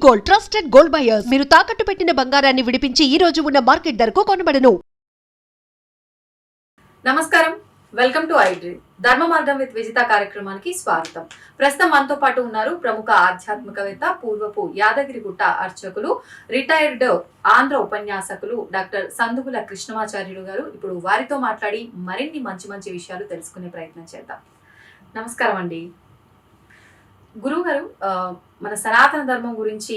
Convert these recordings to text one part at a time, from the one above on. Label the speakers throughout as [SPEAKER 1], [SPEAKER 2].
[SPEAKER 1] Gold trusted gold buyers మీరు తాకట్టు పెట్టిన బంగారాన్ని విడిపించి ఈ రోజు ఉన్న మార్కెట్ ధరకు కొనబడను.
[SPEAKER 2] నమస్కారం, వెల్కమ్ టు ఐడ్రీమ్ ధర్మ మార్గం విత్ విజిత కార్యక్రమానికి స్వాగతం. ప్రస్తుతం మనతో పాటు ఉన్నారు ప్రముఖ ఆధ్యాత్మికవేత్త, పూర్వపు యాదగిరిగుట్ట అర్చకులు, రిటైర్డ్ ఆంధ్ర ఉపన్యాసకులు డాక్టర్ సందుగుల కృష్ణమాచార్యులు గారు. ఇప్పుడు వారితో మాట్లాడి మరిన్ని మంచి మంచి విషయాలు తెలుసుకునే ప్రయత్నం చేద్దాం. నమస్కారం అండి. గురువు గారు, మన సనాతన ధర్మం గురించి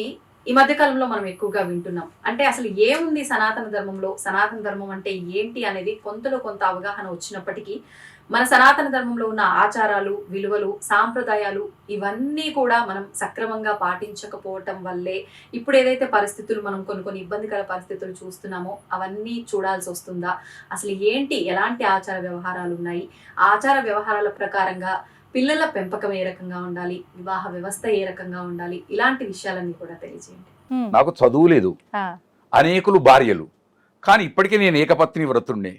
[SPEAKER 2] ఈ మధ్య కాలంలో మనం ఎక్కువగా వింటున్నాం. అంటే అసలు ఏముంది సనాతన ధర్మంలో, సనాతన ధర్మం అంటే ఏంటి అనేది కొంతలో కొంత అవగాహన వచ్చినప్పటికీ మన సనాతన ధర్మంలో ఉన్న ఆచారాలు, విలువలు, సాంప్రదాయాలు ఇవన్నీ కూడా మనం సక్రమంగా పాటించకపోవటం వల్లే ఇప్పుడు ఏదైతే పరిస్థితులు, మనం కొన్ని ఇబ్బందికర పరిస్థితులు చూస్తున్నామో అవన్నీ చూడాల్సి వస్తుందా? అసలు ఏంటి, ఎలాంటి ఆచార వ్యవహారాలు ఉన్నాయి, ఆచార వ్యవహారాల ప్రకారంగా పిల్లల పెంపకం ఏ రకంగా ఉండాలి, వివాహ వ్యవస్థ ఏ రకంగా ఉండాలి, ఇలాంటి విషయాలన్నీ కూడా తెలియజేయండి.
[SPEAKER 3] నాకు చదువు లేదు, అనేకులు భార్యలు, కానీ ఇప్పటికీ నేను ఏకపత్ని వ్రతుణ్ణి.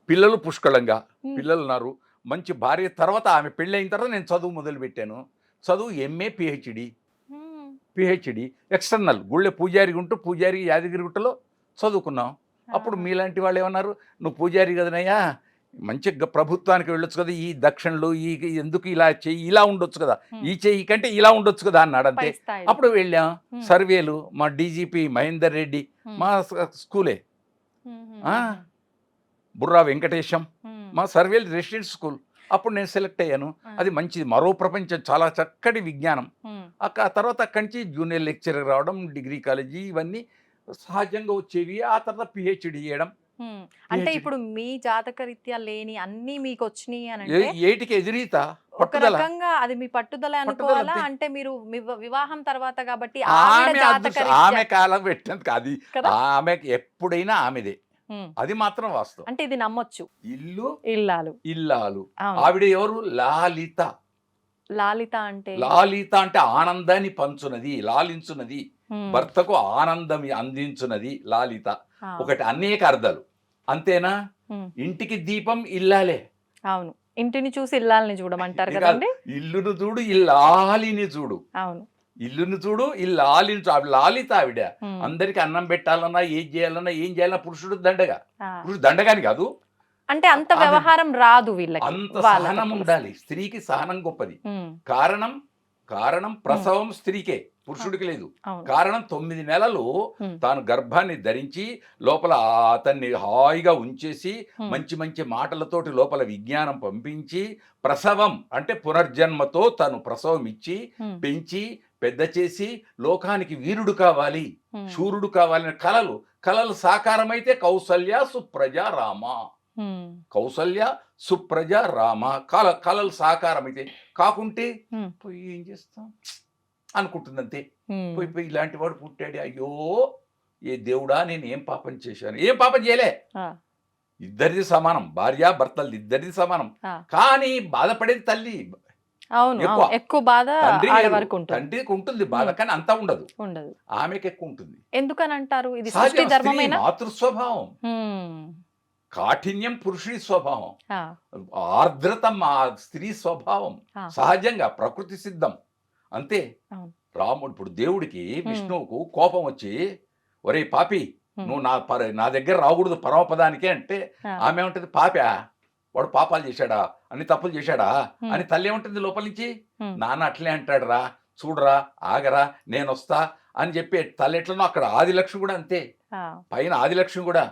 [SPEAKER 3] పిల్లలు పుష్కళంగా, పిల్లలు ఉన్నారు. మంచి భార్య తర్వాత ఆమె పెళ్ళి అయిన తర్వాత నేను చదువు మొదలుపెట్టాను. చదువు ఎంఏ పిహెచ్డి ఎక్స్టర్నల్ గుళ్ళె పూజారి ఉంటూ పూజారి యాదగిరిగుట్టలో చదువుకున్నాం. అప్పుడు మీలాంటి వాళ్ళు ఏమన్నారు, నువ్వు పూజారి కదనయ్యా, మంచి ప్రభుత్వానికి వెళ్ళొచ్చు కదా, ఈ దక్షిణలు ఈ ఎందుకు ఇలా చెయ్యి, ఇలా ఉండొచ్చు కదా, ఈ చెయ్యి కంటే ఇలా ఉండొచ్చు కదా అన్నాడు. అంతే. అప్పుడు వెళ్ళాం సర్వేలు. మా డీజీపీ మహేందర్ రెడ్డి మా స్కూలే, బుర్రా వెంకటేశం మా సర్వేలు రెసిడెంట్ స్కూల్. అప్పుడు నేను సెలెక్ట్ అయ్యాను. అది మంచిది, మరో ప్రపంచం, చాలా చక్కటి విజ్ఞానం. తర్వాత అక్కడి నుంచి జూనియర్ లెక్చరర్ రావడం, డిగ్రీ కాలేజీ, ఇవన్నీ సహజంగా వచ్చేవి. ఆ తర్వాత పిహెచ్డి చేయడం.
[SPEAKER 4] అంటే ఇప్పుడు మీ జాతక రీత్యా లేని అన్ని మీకు వచ్చినాయి అని అంటే
[SPEAKER 3] ఏటికి ఎదురీత
[SPEAKER 4] ఒక రకంగా అది మీ పట్టుదల అనుకోవాలా? అంటే మీరు వివాహం తర్వాత కాబట్టి
[SPEAKER 3] ఆమె కాలం పెట్టినందుకు కాదు, ఆమెకి ఎప్పుడైనా ఆమెదే, అది మాత్రం వాస్తవం.
[SPEAKER 4] అంటే ఇది నమ్మొచ్చు.
[SPEAKER 3] ఇల్లాలు ఆవిడ ఎవరు? లాలిత. లాలిత అంటే ఆనందాన్ని పంచునది, లాలించున్నది, భర్తకు ఆనందం అందించున్నది లాలిత. ఒకటి, అనేక అర్థాలు. అంతేనా? ఇంటికి దీపం ఇల్లాలే.
[SPEAKER 4] అవును, ఇంటిని చూసి ఇల్లాలని చూడమంటారు కదండి.
[SPEAKER 3] ఇల్లును చూడు, ఇల్లాలిని చూడు.
[SPEAKER 4] అవును,
[SPEAKER 3] ఇల్లును చూడు, ఇల్లాలిని చూడు. లాలిత ఆవిడ. అందరికి అన్నం పెట్టాలన్నా, ఏం చేయాలన్నా పురుషుడు దండగా. పురుషుడు దండగాని కాదు,
[SPEAKER 4] అంటే అంత వ్యవహారం రాదు వీళ్ళకి.
[SPEAKER 3] అంత సహనం ఉండాలి. స్త్రీకి సహనం గొప్పది. కారణం ప్రసవం స్త్రీకే, పురుషుడికి లేదు. కారణం 9 నెలలు తాను గర్భాన్ని ధరించి లోపల అతన్ని హాయిగా ఉంచేసి మంచి మంచి మాటలతోటి లోపల విజ్ఞానం పంపించి, ప్రసవం అంటే పునర్జన్మతో తను ప్రసవం ఇచ్చి పెంచి పెద్ద చేసి లోకానికి వీరుడు కావాలి, శూరుడు కావాలని కలలు సాకారమైతే కౌసల్య సుప్రజ రామ. కౌసల్య సుప్రజ రామ కలలు సాకారం అయితే, కాకుంటే పోయి ఏం చేస్తాం అనుకుంటుంది అంతే. పోయి ఇలాంటి వాడు పుట్టాడు, అయ్యో ఏ దేవుడా నేను ఏం పాపం చేశాను. ఏం పాపం చేయలే, ఇద్దరిది సమానం, భార్య భర్తలు ఇద్దరిది సమానం. కానీ బాధపడేది తల్లి.
[SPEAKER 4] ఎక్కువ బాధ
[SPEAKER 3] తండ్రికి ఉంటుంది బాధ, కానీ అంతా ఉండదు, ఆమెకి ఎక్కువ ఉంటుంది.
[SPEAKER 4] ఎందుకని అంటారు? ఇది
[SPEAKER 3] మాతృస్వభావం. కాఠిన్యం పురుషుడి స్వభావం, ఆర్ద్రత మా స్త్రీ స్వభావం. సహజంగా ప్రకృతి సిద్ధం అంతే. రాముడు ఇప్పుడు దేవుడికి, విష్ణువుకు కోపం వచ్చి, ఒరే పాపి నువ్వు నా దగ్గర రాకూడదు పరమపదానికే అంటే ఆమె ఏమంటుంది, పాపా వాడు పాపాలు చేశాడా, అన్ని తప్పులు చేశాడా అని. తల్లి ఏమంటుంది లోపల నుంచి, నాన్న అట్లే అంటాడు రా, చూడరా, ఆగరా, నేను వస్తా అని చెప్పి తల్లి ఎట్లనో అక్కడ ఆదిలక్ష్మి కూడా అంతే. పైన ఆదిలక్ష్మి కూడా,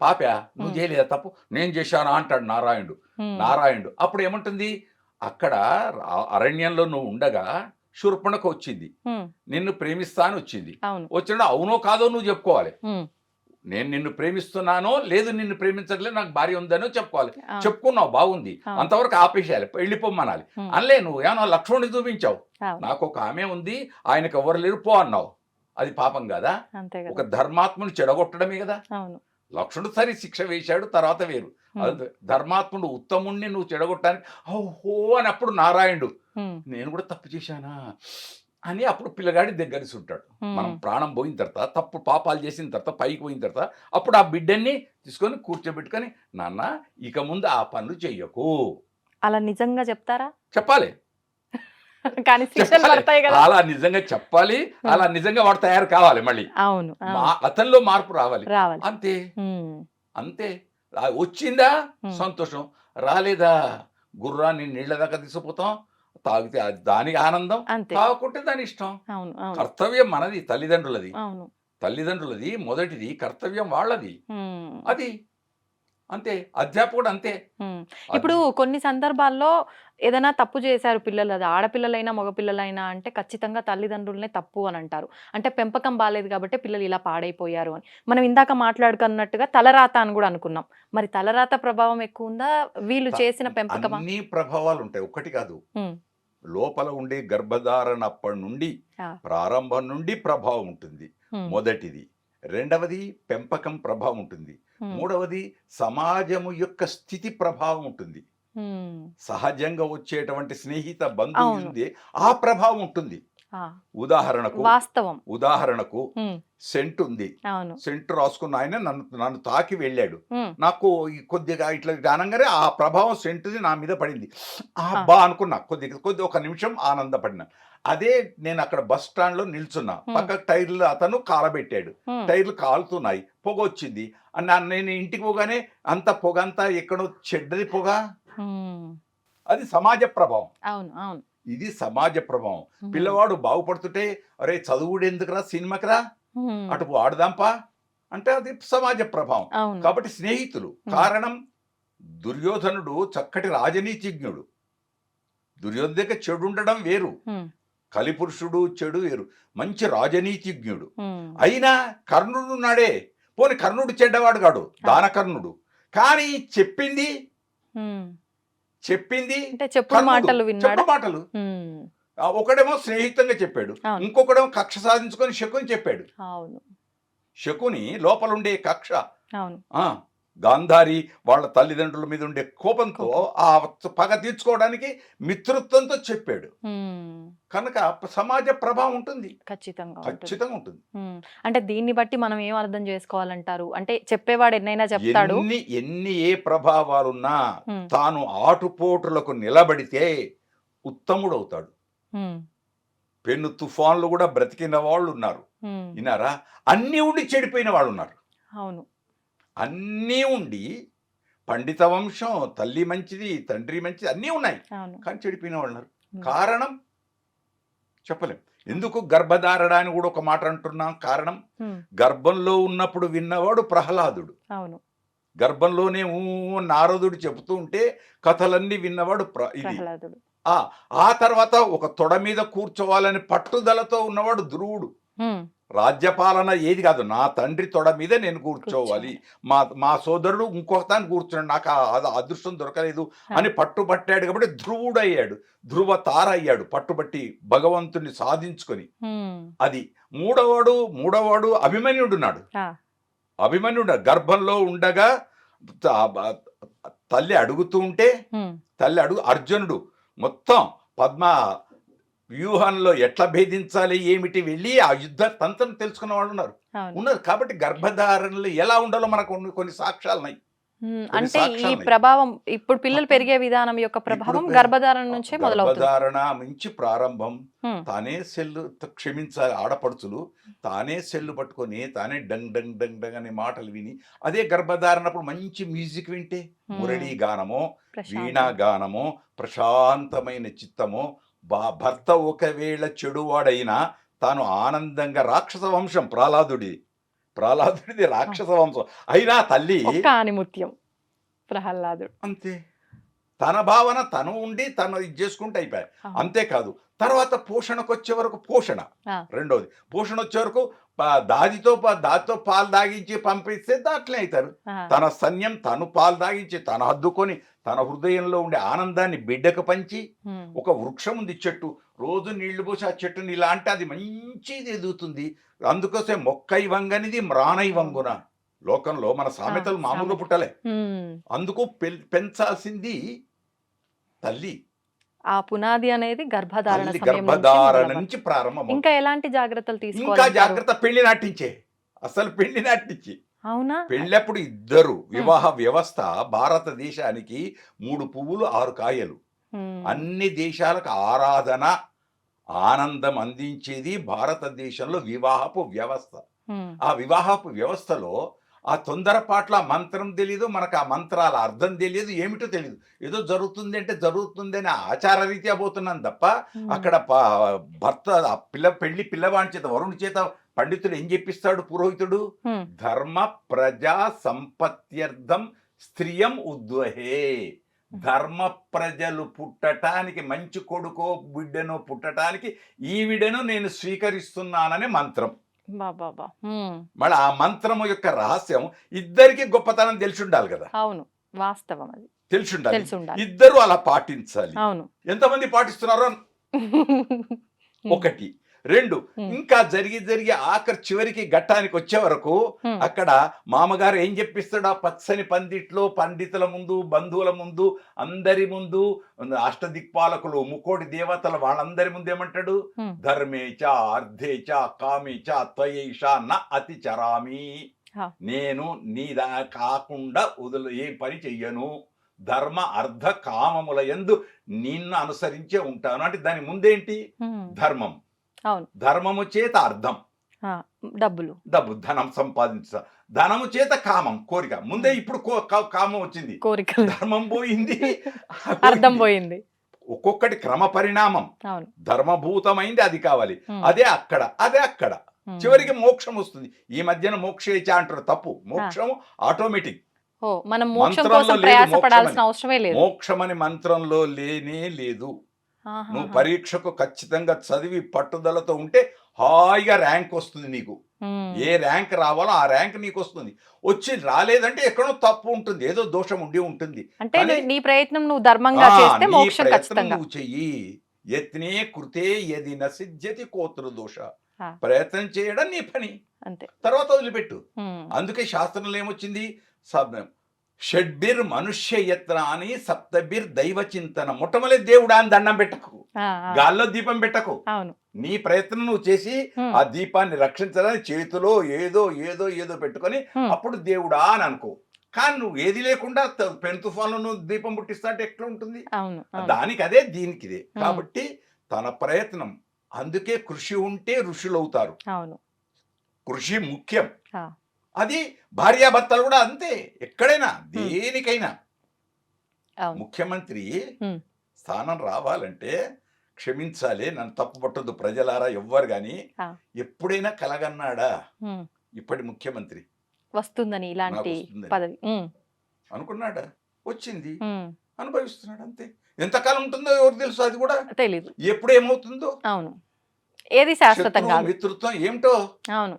[SPEAKER 3] పాపా నువ్వు చేయలేదా తప్పు, నేను చేశానా అంటాడు నారాయణుడు. అప్పుడు ఏమంటుంది, అక్కడ అరణ్యంలో నువ్వు ఉండగా శూర్పణఖ వచ్చింది, నిన్ను ప్రేమిస్తా అని వచ్చింది. వచ్చినప్పుడు అవునో కాదో నువ్వు చెప్పుకోవాలి. నేను నిన్ను ప్రేమిస్తున్నానో లేదు, నిన్ను ప్రేమించట్లేదు, నాకు భార్య ఉందనో చెప్పుకోవాలి. చెప్పుకున్నావు, బాగుంది, అంతవరకు ఆపేసేయాలి, వెళ్ళిపోమ్మనాలి. అనలే, నువ్వు ఏమన్నా లక్ష్మణుని చూపించావు, నాకు ఒక ఆమె ఉంది, ఆయనకు ఎవరు లేరు, పో అన్నావు. అది పాపం కదా? ఒక ధర్మాత్ముని చెడగొట్టడమే కదా. లక్ష్మణుడు సరి శిక్ష వేశాడు, తర్వాత వేరు. ధర్మాత్ముడు ఉత్తముణ్ణి నువ్వు చెడగొట్టడానికి ఓహో అని అప్పుడు నారాయణుడు, నేను కూడా తప్పు చేశానా అని అప్పుడు పిల్లగాడి దగ్గర ఉంటాడు. మనం ప్రాణం పోయిన తర్వాత, తప్పు పాపాలు చేసిన తర్వాత, పైకి పోయిన తర్వాత అప్పుడు ఆ బిడ్డని తీసుకొని కూర్చోబెట్టుకొని, నాన్న ఇక ముందు ఆ పనులు చెయ్యకు.
[SPEAKER 4] అలా నిజంగా చెప్తారా?
[SPEAKER 3] చెప్పాలి.
[SPEAKER 4] కానీ శిక్షలు
[SPEAKER 3] చెప్పాలి.
[SPEAKER 4] పడతాయి కదా.
[SPEAKER 3] అలా నిజంగా చెప్పాలి, అలా నిజంగా వాడు తయారు కావాలి, మళ్ళీ
[SPEAKER 4] అవును
[SPEAKER 3] అతనిలో మార్పు రావాలి.
[SPEAKER 4] రావాలి.
[SPEAKER 3] అంతే
[SPEAKER 4] ఉమ్,
[SPEAKER 3] అంతే. వచ్చిందా
[SPEAKER 4] ఉమ్,
[SPEAKER 3] సంతోషం, రాలేదా గుర్రాన్ని నీళ్ళ దాకా తీసుకుపోతాం, తాగితే అది దానికి ఆనందం,
[SPEAKER 4] అంతే.
[SPEAKER 3] తాగుకుంటే దాని ఇష్టం.
[SPEAKER 4] అవును అవును
[SPEAKER 3] కర్తవ్యం మనది, తల్లిదండ్రులది.
[SPEAKER 4] అవును.
[SPEAKER 3] తల్లిదండ్రులది మొదటిది, కర్తవ్యం వాళ్ళది.
[SPEAKER 4] ఉమ్,
[SPEAKER 3] అది అంతే. అధ్యాపకుడు అంతే.
[SPEAKER 4] ఉమ్. ఇప్పుడు కొన్ని సందర్భాల్లో ఏదైనా తప్పు చేశారు పిల్లలు, అది ఆడపిల్లలైనా మగపిల్లలైనా అంటే ఖచ్చితంగా తల్లిదండ్రులనే తప్పు అని అంటారు. అంటే పెంపకం బాలేదు కాబట్టి పిల్లలు ఇలా పాడైపోయారు అని. మనం ఇందాక మాట్లాడుకున్నట్టుగా తలరాత అని కూడా అనుకున్నాం. మరి తలరాత ప్రభావం ఎక్కువ ఉందా వీళ్ళు చేసిన పెంపకమా?
[SPEAKER 3] అన్ని ప్రభావాలు ఉంటాయి, ఒకటి కాదు.
[SPEAKER 4] ఉమ్,
[SPEAKER 3] లోపల ఉండే గర్భధారణ అప్పటి నుండి,
[SPEAKER 4] ఆ,
[SPEAKER 3] ప్రారంభం నుండి ప్రభావం ఉంటుంది,
[SPEAKER 4] ఉమ్,
[SPEAKER 3] మొదటిది. రెండవది పెంపకం ప్రభావం ఉంటుంది.
[SPEAKER 4] ఉమ్,
[SPEAKER 3] మూడవది సమాజము యొక్క స్థితి ప్రభావం ఉంటుంది.
[SPEAKER 4] ఉమ్,
[SPEAKER 3] సహజంగా వచ్చేటువంటి స్నేహిత బంధువు
[SPEAKER 4] అవును.
[SPEAKER 3] ఉంది, ఆ ప్రభావం ఉంటుంది.
[SPEAKER 4] ఆ,
[SPEAKER 3] ఉదాహరణకు
[SPEAKER 4] వాస్తవం. ఉమ్,
[SPEAKER 3] సెంట్ ఉంది,
[SPEAKER 4] అవును.
[SPEAKER 3] సెంట్ రాసుకున్న ఆయన నన్ను తాకి వెళ్ళాడు.
[SPEAKER 4] ఉమ్,
[SPEAKER 3] నాకు ఈ కొద్దిగా ఇట్లా అనగానే ఆ ప్రభావం సెంటుది నా మీద పడింది.
[SPEAKER 4] ఆ.
[SPEAKER 3] బా అనుకున్నా, కొద్ది ఒక నిమిషం ఆనందపడినా. అదే నేను అక్కడ బస్ స్టాండ్ లో నిల్చున్నా, పక్కకు టైర్లు అతను కాలబెట్టాడు,
[SPEAKER 4] ఉమ్,
[SPEAKER 3] టైర్లు కాలుతున్నాయి, పొగ వచ్చింది. నేను ఇంటికి పోగానే అంత పొగ అంతా ఎక్కడో చెడ్డది పొగ,
[SPEAKER 4] ఉమ్,
[SPEAKER 3] అది సమాజ ప్రభావం.
[SPEAKER 4] అవును అవును.
[SPEAKER 3] ఇది సమాజ ప్రభావం.
[SPEAKER 4] ఉమ్,
[SPEAKER 3] పిల్లవాడు బాగుపడుతుంటే, అరే చదువుడు ఎందుకురా, సినిమాకిరా,
[SPEAKER 4] ఉమ్,
[SPEAKER 3] అటు ఆడదాంపా అంటే అది సమాజ ప్రభావం.
[SPEAKER 4] అవును.
[SPEAKER 3] కాబట్టి స్నేహితులు కారణం. దుర్యోధనుడు చక్కటి రాజనీతిజ్ఞుడు. దుర్యోధన దగ్గర చెడు ఉండడం వేరు,
[SPEAKER 4] ఉమ్,
[SPEAKER 3] కలిపురుషుడు చెడు వేరు, మంచి రాజనీతిజ్ఞుడు.
[SPEAKER 4] ఉమ్,
[SPEAKER 3] అయినా కర్ణుడు ఉన్నాడే, పోని కర్ణుడు చెడ్డవాడు కాడు, దానకర్ణుడు. కానీ చెప్పింది
[SPEAKER 4] ఉమ్.
[SPEAKER 3] చెప్పింది
[SPEAKER 4] అంటే చెప్పుడు
[SPEAKER 3] కర్ణుడు.
[SPEAKER 4] మాటలు విన్నాడా?
[SPEAKER 3] చెప్పుడు మాటలు.
[SPEAKER 4] ఉమ్,
[SPEAKER 3] ఒకడేమో స్నేహితంగా చెప్పాడు,
[SPEAKER 4] అవును.
[SPEAKER 3] ఇంకొకడేమో కక్ష సాధించుకొని శకుని చెప్పాడు.
[SPEAKER 4] అవును
[SPEAKER 3] శకుని లోపలుండే కక్ష,
[SPEAKER 4] అవును.
[SPEAKER 3] ఆ గాంధారి వాళ్ళ తల్లిదండ్రుల మీద ఉండే కోపంతో ఆ పగ తీర్చుకోవడానికి మిత్రత్వంతో చెప్పాడు.
[SPEAKER 4] ఉమ్,
[SPEAKER 3] కనుక సమాజ ప్రభావం ఉంటుంది,
[SPEAKER 4] ఖచ్చితంగా ఉంటుంది.
[SPEAKER 3] ఖచ్చితంగా ఉంటుంది.
[SPEAKER 4] ఉమ్, అంటే దీన్ని బట్టి మనం ఏం అర్థం చేసుకోవాలంటారు? అంటే చెప్పేవాడు ఎన్నైనా చెప్తాడు.
[SPEAKER 3] ఎన్ని ఏ ప్రభావాలున్నా
[SPEAKER 4] ఉమ్,
[SPEAKER 3] తాను ఆటుపోటులకు నిలబడితే ఉత్తముడవుతాడు.
[SPEAKER 4] ఉమ్,
[SPEAKER 3] పెను తుఫాన్లు కూడా బ్రతికిన వాళ్ళు ఉన్నారు,
[SPEAKER 4] ఉమ్,
[SPEAKER 3] విన్నారా? అన్నీ ఉండి చెడిపోయిన వాళ్ళు ఉన్నారు.
[SPEAKER 4] అవును.
[SPEAKER 3] అన్నీ ఉండి పండిత వంశం, తల్లి మంచిది, తండ్రి మంచిది, అన్నీ ఉన్నాయి,
[SPEAKER 4] అవును.
[SPEAKER 3] కానీ చెడిపోయిన వాళ్ళు ఉన్నారు.
[SPEAKER 4] ఉమ్,
[SPEAKER 3] కారణం చెప్పలేం. ఎందుకు గర్భధారణ అని కూడా ఒక మాట అంటున్నాం. కారణం,
[SPEAKER 4] ఉమ్,
[SPEAKER 3] గర్భంలో ఉన్నప్పుడు విన్నవాడు ప్రహ్లాదుడు,
[SPEAKER 4] అవును.
[SPEAKER 3] గర్భంలోనే నారదుడు చెబుతూ ఉంటే కథలన్నీ విన్నవాడు ఇది.
[SPEAKER 4] ప్రహ్లాదుడు.
[SPEAKER 3] ఆ తర్వాత ఒక తొడ మీద కూర్చోవాలని పట్టుదలతో ఉన్నవాడు ధ్రువుడు.
[SPEAKER 4] ఉమ్,
[SPEAKER 3] రాజ్యపాలన ఏది కాదు, నా తండ్రి తొడ మీద నేను కూర్చోవాలి, మా సోదరుడు ఇంకొక తాను కూర్చున్నాడు, నాకు అదృష్టం దొరకలేదు అని పట్టుబట్టాడు. కాబట్టి ధ్రువుడు అయ్యాడు, ధ్రువ తార అయ్యాడు, పట్టుబట్టి భగవంతుని సాధించుకొని.
[SPEAKER 4] ఉమ్,
[SPEAKER 3] అది మూడవాడు అభిమన్యుడున్నాడు.
[SPEAKER 4] ఆ,
[SPEAKER 3] అభిమన్యుడు గర్భంలో ఉండగా తల్లి అడుగుతూ ఉంటే,
[SPEAKER 4] ఉమ్,
[SPEAKER 3] అర్జునుడు మొత్తం పద్మ వ్యూహంలో ఎట్లా భేదించాలి ఏమిటి వెళ్ళి ఆ యుద్ధ తంత్రం తెలుసుకున్న వాళ్ళు
[SPEAKER 4] అవును.
[SPEAKER 3] ఉన్నారు. కాబట్టి గర్భధారణలు ఎలా ఉండాలో మనకు కొన్ని సాక్ష్యాలు ఉన్నాయి.
[SPEAKER 4] ఉమ్,
[SPEAKER 3] కొన్ని
[SPEAKER 4] అంటే ఈ
[SPEAKER 3] సాక్ష్యాలు
[SPEAKER 4] ప్రభావం ఇప్పుడు పిల్లలు పెరిగే విధానం యొక్క ప్రభావం
[SPEAKER 3] ఇప్పుడు
[SPEAKER 4] గర్భధారణ నుంచే మొదలవుతుంది.
[SPEAKER 3] గర్భధారణ నుంచి ప్రారంభం.
[SPEAKER 4] ఉమ్,
[SPEAKER 3] తానే సెల్లు, క్షమించాలి ఆడపడుచులు, తానే సెల్లు పట్టుకొని తానే డంగ్ డంగ్ డంగ్ డంగ్ అనే మాటలు విని, అదే గర్భధారణప్పుడు మంచి మ్యూజిక్ వింటే, మురళీ గానమో వీణా గానమో, ప్రశాంతమైన చిత్తమో, భర్త ఒకవేళ చెడువాడైనా తాను ఆనందంగా, రాక్షస వంశం ప్రహ్లాదుడిది రాక్షస వంశం అయినా తల్లి
[SPEAKER 4] ఆనిముత్యం ప్రహ్లాదుడు
[SPEAKER 3] అంతే, తన భావన తను ఉండి తను ఇది చేసుకుంటే అయిపోయాయి. అంతేకాదు, తర్వాత పోషణకు వచ్చే వరకు పోషణ, రెండోది పోషణ వచ్చే వరకు దాదితో పాలు దాగించి పంపిస్తే దాంట్లే అవుతారు. తన సన్యం తను పాలు దాగించి తను హద్దుకొని తన హృదయంలో ఉండే ఆనందాన్ని బిడ్డకు పంచి, ఒక వృక్షం ఉంది చెట్టు, రోజు నీళ్లు పోసి ఆ చెట్టుని ఇలా అంటే అది మంచిది ఎదుగుతుంది. అందుకోసం మొక్కై వంగనిది మ్రానై వంగున. లోకంలో మన సామెతలు మామూలుగా పుట్టలే. అందుకు పెంచాల్సింది తల్లి.
[SPEAKER 4] ఆ పునాది అనేది గర్భధారణ
[SPEAKER 3] నుంచి ప్రారంభం.
[SPEAKER 4] ఇంకా ఎలాంటి జాగ్రత్తలు తీసుకోవాలి?
[SPEAKER 3] ఇంకా జాగ్రత్త, పెళ్లి నాటించే. అసలు పెళ్లి నాటించి,
[SPEAKER 4] అవునా?
[SPEAKER 3] పెళ్ళప్పుడు ఇద్దరు. వివాహ వ్యవస్థ భారతదేశానికి 3 పువ్వులు 6 కాయలు. అన్ని దేశాలకు ఆరాధన ఆనందం అందించేది భారతదేశంలో వివాహపు వ్యవస్థ.
[SPEAKER 4] ఉమ్,
[SPEAKER 3] ఆ వివాహపు వ్యవస్థలో ఆ తొందరపాట్ల మంత్రం తెలియదు, మనకు ఆ మంత్రాల అర్థం తెలియదు, ఏమిటో తెలియదు. ఏదో జరుగుతుంది అంటే జరుగుతుంది అని ఆచార రీత్యా పోతున్నాను తప్ప
[SPEAKER 4] ఉమ్,
[SPEAKER 3] అక్కడ భర్త ఆ పెళ్లి పిల్లవాడి చేత వరుణి చేత పండితుడు ఏం చెప్పిస్తాడు పురోహితుడు?
[SPEAKER 4] ఉమ్,
[SPEAKER 3] ధర్మ ప్రజా సంపత్త్యర్థం స్త్రియం ఉద్వహే. ధర్మ ప్రజలు పుట్టటానికి, మంచి కొడుకో బిడ్డనో పుట్టటానికి ఈవిడను నేను స్వీకరిస్తున్నాననే మంత్రం.
[SPEAKER 4] బాబా. ఉమ్,
[SPEAKER 3] మళ్ళీ ఆ మంత్రము యొక్క రహస్యం ఇద్దరికి గొప్పతనం తెలిసి ఉండాలి కదా,
[SPEAKER 4] అవును, వాస్తవం అది.
[SPEAKER 3] తెలిసి ఉండాలి.
[SPEAKER 4] తెలిసి ఉండాలి.
[SPEAKER 3] ఇద్దరు అలా పాటించాలి.
[SPEAKER 4] అవును.
[SPEAKER 3] ఎంతమంది పాటిస్తున్నారో ఒకటి. రెండు, ఇంకా జరిగి ఆఖరి చివరికి ఘట్టానికి వచ్చే వరకు అక్కడ మామగారు ఏం చెప్పిస్తాడు? ఆ పచ్చని పందిట్లో పండితుల ముందు, బంధువుల ముందు, అందరి ముందు, అష్టదిక్పాలకులు, ముకోటి దేవతల వాళ్ళందరి ముందు ఏమంటాడు? ధర్మేచ అర్థేచ కామేచ త్వయేష న అతి చరామి. నేను నీ కాకుండా ఏ పని చెయ్యను. ధర్మ అర్థ కామముల యందు నిన్ను అనుసరించే ఉంటాను. అంటే దాని ముందేంటి? ధర్మం.
[SPEAKER 4] అవును.
[SPEAKER 3] ధర్మము చేత అర్థం,
[SPEAKER 4] డబ్బు,
[SPEAKER 3] ధనం సంపాదించ, ధనము చేత కామం, కోరిక. ముందే ఇప్పుడు కామం వచ్చింది,
[SPEAKER 4] కోరిక,
[SPEAKER 3] ధర్మం పోయింది,
[SPEAKER 4] అర్థం పోయింది.
[SPEAKER 3] ఒక్కొక్కటి క్రమ పరిణామం.
[SPEAKER 4] అవును.
[SPEAKER 3] ధర్మభూతమైంది అది కావాలి, అదే అక్కడ చివరికి మోక్షం వస్తుంది. ఈ మధ్యన మోక్షేచ అంటారు, తప్పు. మోక్షం ఆటోమేటిక్.
[SPEAKER 4] మనం మోక్షం కోసం ప్రయాసపడాల్సిన అవసరమే లేదు.
[SPEAKER 3] మోక్షం అని మంత్రంలో లేనే లేదు. నువ్వు పరీక్షకు ఖచ్చితంగా చదివి పట్టుదలతో ఉంటే హాయిగా ర్యాంక్ వస్తుంది నీకు. ఏ ర్యాంక్ రావాలో ఆ ర్యాంక్ నీకు వస్తుంది. వచ్చి రాలేదంటే ఎక్కడో తప్పు ఉంటుంది, ఏదో దోషం ఉండి ఉంటుంది.
[SPEAKER 4] అంటే నీ ప్రయత్నం నువ్వు ధర్మంగా చేస్తే మోక్షం ఖచ్చితంగా.
[SPEAKER 3] నువ్వు చెయ్యి. యత్నే కృతే యది న సిద్ధ్యతి కోత్ర దోష. ప్రయత్నం చేయడం నీ పని,
[SPEAKER 4] అంతే.
[SPEAKER 3] తర్వాత వదిలిపెట్టు. అందుకే శాస్త్రంలో ఏమొచ్చింది? షడ్బిర్ మనుష్య యత్నాని సప్తబిర్ దైవ చింతన. మొట్టమొదటి దేవుడా అని దండం పెట్టకు, గాల్లో దీపం పెట్టకు. నీ ప్రయత్నం నువ్వు చేసి ఆ దీపాన్ని రక్షించడానికి చేతిలో ఏదో ఏదో ఏదో పెట్టుకొని అప్పుడు దేవుడా అని అనుకో. కానీ నువ్వు ఏది లేకుండా పెను తుఫాన్లో నువ్వు దీపం పుట్టిస్తా అంటే ఎట్లా ఉంటుంది? దానికి అదే, దీనికి ఇదే. కాబట్టి తన ప్రయత్నం. అందుకే కృషి ఉంటే ఋషులు అవుతారు. కృషి ముఖ్యం. అది భార్యాభర్తలు కూడా అంతే. ఎక్కడైనా దేనికైనా ముఖ్యమంత్రి స్థానం రావాలంటే క్షమించాలి, నన్ను తప్పు పట్టదు ప్రజలారా ఎవ్వరు గాని. ఎప్పుడైనా కలగన్నాడా ఇప్పటి ముఖ్యమంత్రి
[SPEAKER 4] వస్తుందని ఇలాంటి పదవి
[SPEAKER 3] అనుకున్నాడా? వచ్చింది, అనుభవిస్తున్నాడు, అంతే. ఎంతకాలం ఉంటుందో ఎవరు తెలుసు, అది కూడా
[SPEAKER 4] తెలీదు.
[SPEAKER 3] ఎప్పుడు ఏమవుతుందో.
[SPEAKER 4] అవును, ఏది శాశ్వతంగా.
[SPEAKER 3] మిత్రుత్వం ఏమిటో.
[SPEAKER 4] అవును.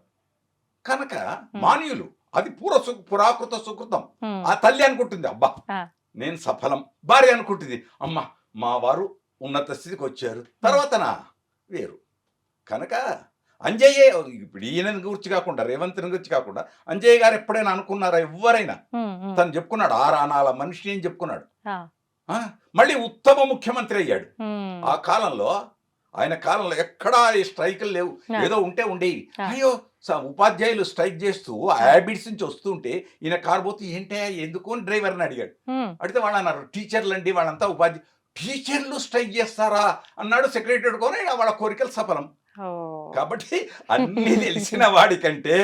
[SPEAKER 3] కనుక మాన్యులు, అది పురాకృత సుకృతం. ఆ తల్లి అనుకుంటుంది, అబ్బా నేను సఫలం. భార్య అనుకుంటుంది, అమ్మ మా వారు ఉన్నత స్థితికి వచ్చారు, తర్వాతనా వేరు. కనుక అంజయ్య, ఇప్పుడు ఈయన గురించి కాకుండా, రేవంత్ గురించి కాకుండా, అంజయ్య గారు ఎప్పుడైనా అనుకున్నారా? ఎవరైనా తను చెప్పుకున్నాడు, 6 ఆనాల మనిషిని అని చెప్పుకున్నాడు. మళ్ళీ ఉత్తమ ముఖ్యమంత్రి అయ్యాడు. ఆ కాలంలో, ఆయన కాలంలో ఎక్కడా స్ట్రైకులు లేవు. ఏదో ఉంటే ఉండేవి. అయ్యో, ఉపాధ్యాయులు స్ట్రైక్ చేస్తూ ఆ హ్యాబిట్స్ నుంచి వస్తుంటే ఈయన కారు పోతే ఏంటే ఎందుకు అని డ్రైవర్ని అడిగాడు. అడిగితే వాళ్ళు అన్నారు, టీచర్లు అండి వాళ్ళంతా టీచర్లు స్ట్రైక్ చేస్తారా అన్నాడు. సెక్రటరీ కొని వాళ్ళ కోరికలు సఫలం. కాబట్టి అన్ని తెలిసిన వాడికంటే